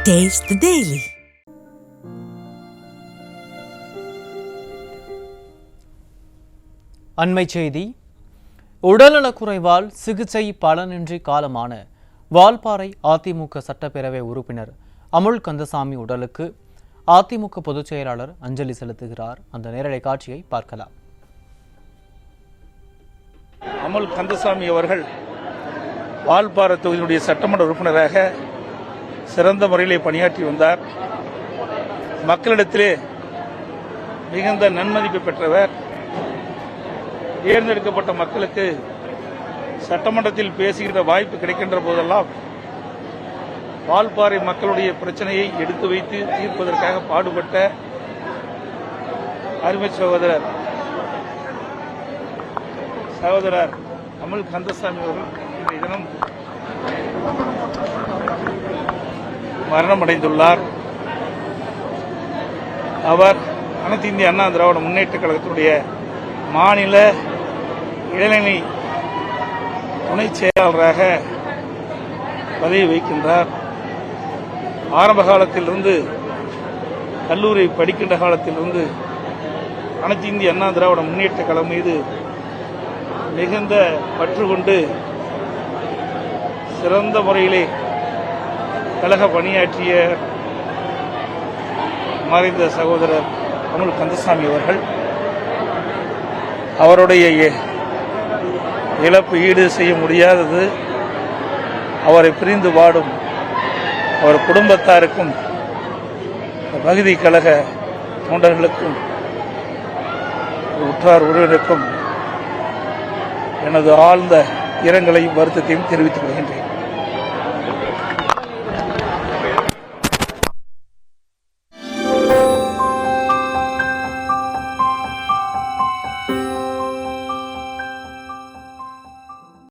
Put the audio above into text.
Taste the Daily. அண்மைச் செய்தி. உடல்நலக்குறைவால் சிகிச்சை பலனின்றி காலமான வால்பாறை அதிமுக சட்டப்பேரவை உறுப்பினர் அமுல் கந்தசாமி உடலுக்கு அதிமுக பொதுச் செயலாளர் அஞ்சலி செலுத்துகிறார். அந்த நேரலை காட்சியை பார்க்கலாம். அமுல் கந்தசாமி அவர்கள் வால்பாறை தொகுதியினுடைய சட்டமன்ற உறுப்பினராக சிறந்த முறையிலே பணியாற்றி வந்தார். மக்களிடத்திலே மிகுந்த நன்மதிப்பு பெற்றவர். தேர்ந்தெடுக்கப்பட்ட மக்களுக்கு சட்டமன்றத்தில் பேசுகின்ற வாய்ப்பு கிடைக்கின்ற போதெல்லாம் வால்பாறை மக்களுடைய பிரச்சனையை எடுத்து வைத்து தீர்ப்பதற்காக பாடுபட்ட அருமை சகோதரர் அமுல் கந்தசாமி அவர்கள் இன்றைய தினம் மரணமடைந்துள்ளார். அவர் அனைத்து இந்திய அண்ணா திராவிட முன்னேற்ற கழகத்தினுடைய மாநில இளைஞரணி துணை செயலாளராக பதவி வகிக்கின்றார். ஆரம்ப காலத்திலிருந்து கல்லூரி படிக்கின்ற காலத்திலிருந்து அனைத்து இந்திய அண்ணா திராவிட முன்னேற்ற கழகம் மீது மிகுந்த பற்று கொண்டு சிறந்த முறையிலே கழக பணியாற்றிய மறைந்த சகோதரர் அமுல் கந்தசாமி அவர்கள், அவருடைய இழப்பு ஈடு செய்ய முடியாதது. அவரை பிரிந்து வாடும் அவர் குடும்பத்தாருக்கும் பகுதி கழக தொண்டர்களுக்கும் உற்றார் உறவினருக்கும் எனது ஆழ்ந்த இரங்கலையும் வருத்தத்தையும் தெரிவித்துக் கொள்கின்றேன்.